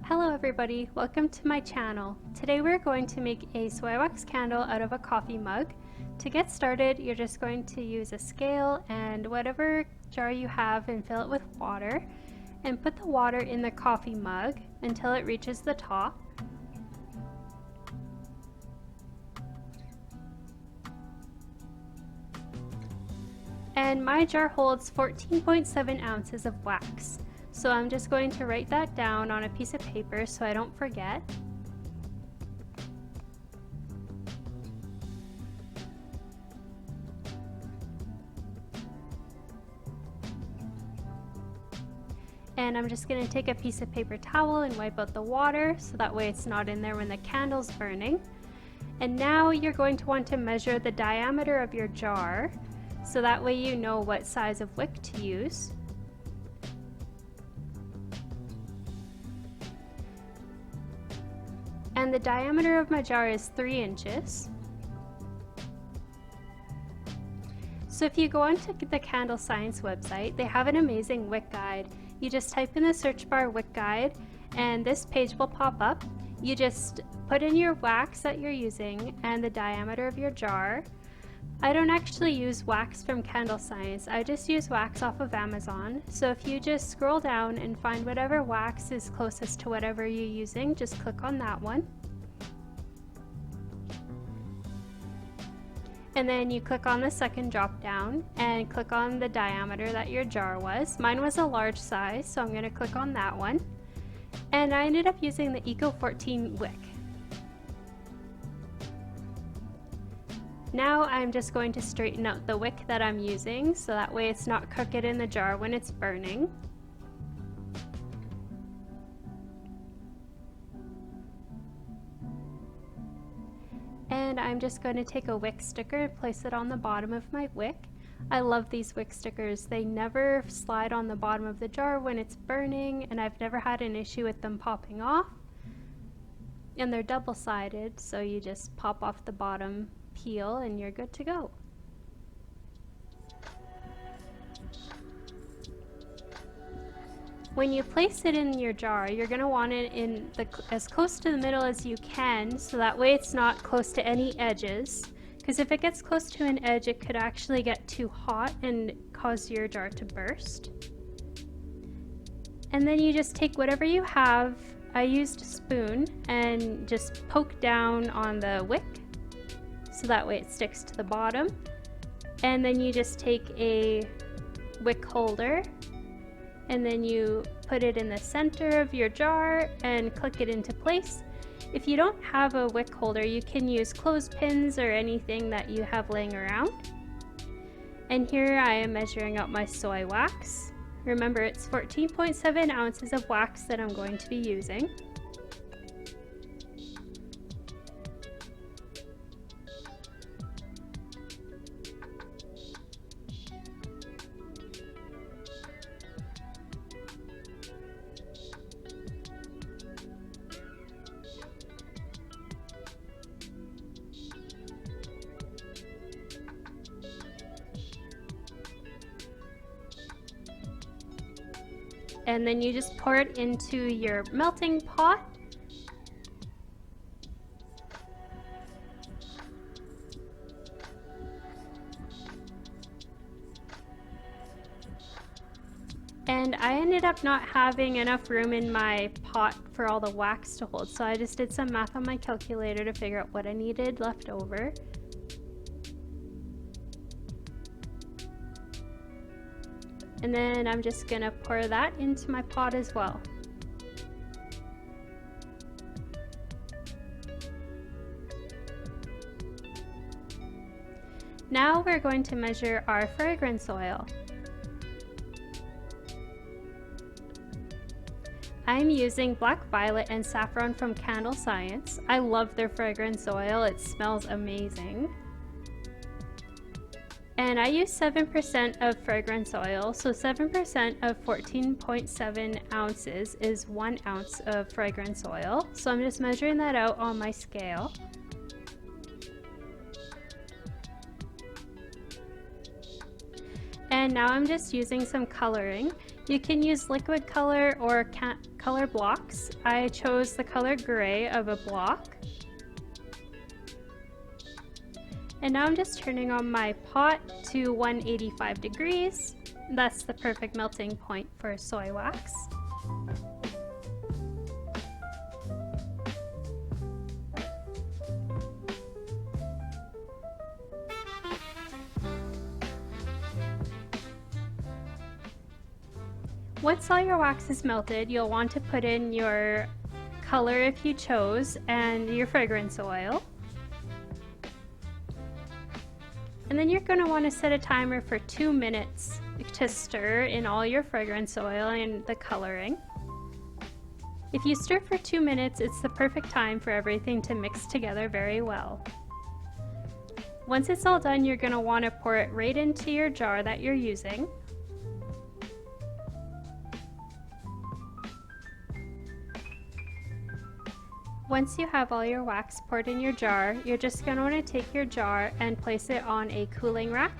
Hello everybody, welcome to my channel. Today we're going to make a soy wax candle out of a coffee mug. To get started, you're just going to use a scale and whatever jar you have and fill it with water, and put the water in the coffee mug until it reaches the top. And my jar holds 14.7 ounces of wax. So I'm just going to write that down on a piece of paper so I don't forget. And I'm just going to take a piece of paper towel and wipe out the water so that way it's not in there when the candle's burning. And now you're going to want to measure the diameter of your jar so that way you know what size of wick to use. And the diameter of my jar is 3 inches. So if you go onto the Candle Science website, they have an amazing wick guide. You just type in the search bar wick guide and this page will pop up. You just put in your wax that you're using and the diameter of your jar. I don't actually use wax from Candle Science, I just use wax off of Amazon. So if you just scroll down and find whatever wax is closest to whatever you're using, just click on that one. And then you click on the second drop down and click on the diameter that your jar was. Mine was a large size, so I'm going to click on that one. And I ended up using the Eco 14 wick. Now I'm just going to straighten out the wick that I'm using so that way it's not crooked in the jar when it's burning. And I'm just going to take a wick sticker and place it on the bottom of my wick. I love these wick stickers. They never slide on the bottom of the jar when it's burning, and I've never had an issue with them popping off. And they're double-sided, so you just pop off the bottom peel and you're good to go. When you place it in your jar, you're going to want it in as close to the middle as you can, so that way it's not close to any edges, because if it gets close to an edge it could actually get too hot and cause your jar to burst. And then you just take whatever you have, I used a spoon, and just poke down on the wick so that way it sticks to the bottom. And then you just take a wick holder and then you put it in the center of your jar and click it into place. If you don't have a wick holder, you can use clothespins or anything that you have laying around. And here I am measuring out my soy wax. Remember, it's 14.7 ounces of wax that I'm going to be using. And then you just pour it into your melting pot. And I ended up not having enough room in my pot for all the wax to hold, so I just did some math on my calculator to figure out what I needed left over. And then I'm just going to pour that into my pot as well. Now we're going to measure our fragrance oil. I'm using Black Violet and Saffron from Candle Science. I love their fragrance oil, it smells amazing. And I use 7% of fragrance oil, so 7% of 14.7 ounces is 1 ounce of fragrance oil. So I'm just measuring that out on my scale. And now I'm just using some coloring. You can use liquid color or color blocks. I chose the color gray of a block. And now I'm just turning on my pot to 185 degrees. That's the perfect melting point for soy wax. Once all your wax is melted, you'll want to put in your color if you chose and your fragrance oil. And then you're going to want to set a timer for 2 minutes to stir in all your fragrance oil and the coloring. If you stir for 2 minutes, it's the perfect time for everything to mix together very well. Once it's all done, you're going to want to pour it right into your jar that you're using. Once you have all your wax poured in your jar, you're just going to want to take your jar and place it on a cooling rack.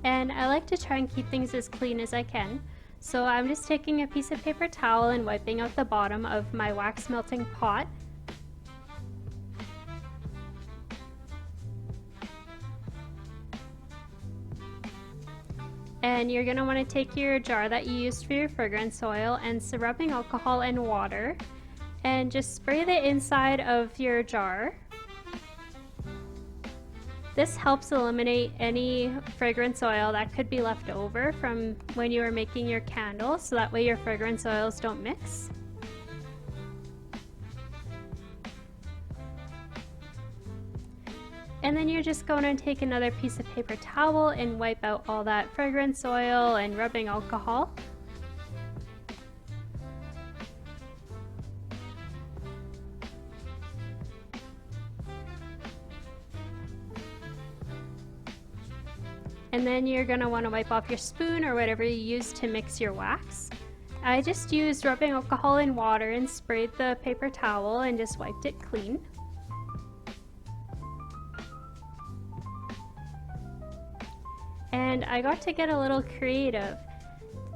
And I like to try and keep things as clean as I can. So I'm just taking a piece of paper towel and wiping out the bottom of my wax melting pot. And you're going to want to take your jar that you used for your fragrance oil and some rubbing alcohol and water and just spray the inside of your jar. This helps eliminate any fragrance oil that could be left over from when you were making your candle, so that way your fragrance oils don't mix. And then you're just going to take another piece of paper towel and wipe out all that fragrance oil and rubbing alcohol. And then you're going to want to wipe off your spoon or whatever you use to mix your wax. I just used rubbing alcohol and water and sprayed the paper towel and just wiped it clean. And I got to get a little creative.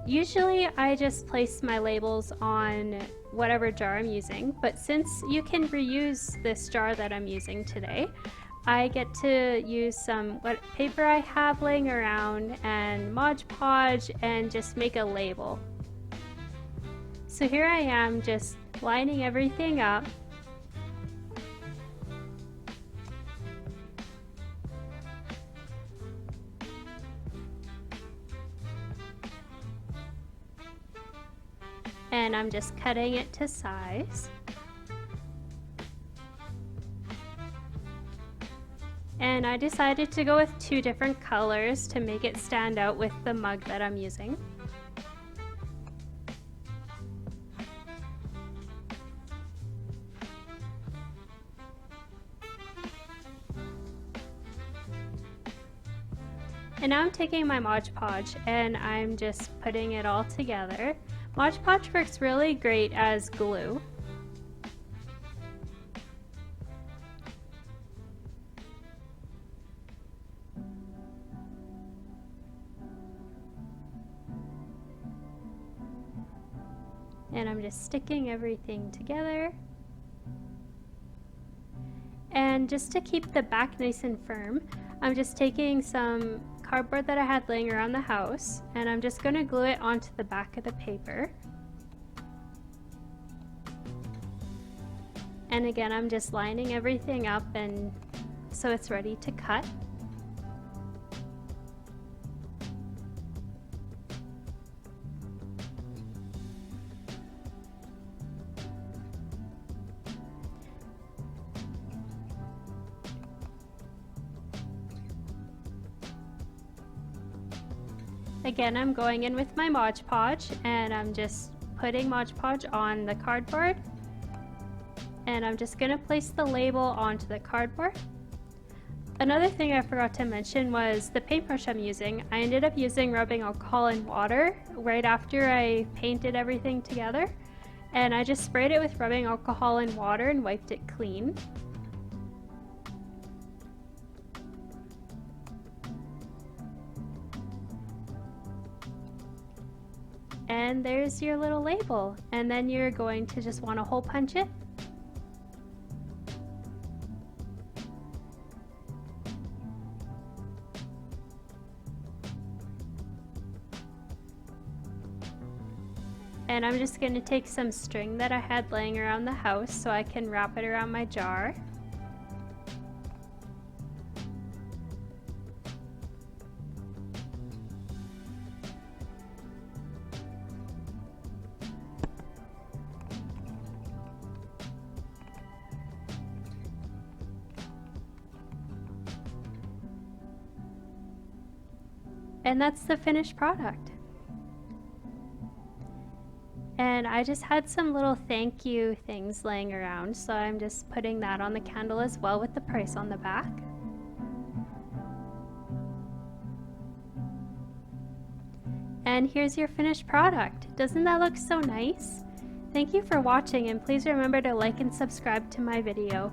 Usually I just place my labels on whatever jar I'm using, but since you can reuse this jar that I'm using today, I get to use some paper I have laying around and Mod Podge and just make a label. So here I am just lining everything up. And I'm just cutting it to size. And I decided to go with 2 different colors to make it stand out with the mug that I'm using. And now I'm taking my Mod Podge and I'm just putting it all together. Mod Podge works really great as glue. And I'm just sticking everything together. And just to keep the back nice and firm, I'm just taking some cardboard that I had laying around the house and I'm just going to glue it onto the back of the paper. And again, I'm just lining everything up and so it's ready to cut. Again, I'm going in with my Mod Podge and I'm just putting Mod Podge on the cardboard. And I'm just going to place the label onto the cardboard. Another thing I forgot to mention was the paintbrush I'm using. I ended up using rubbing alcohol and water right after I painted everything together. And I just sprayed it with rubbing alcohol and water and wiped it clean. And there's your little label. And then you're going to just want to hole punch it. And I'm just going to take some string that I had laying around the house so I can wrap it around my jar. And that's the finished product. And I just had some little thank you things laying around, so I'm just putting that on the candle as well with the price on the back. And here's your finished product. Doesn't that look so nice? Thank you for watching, and please remember to like and subscribe to my video.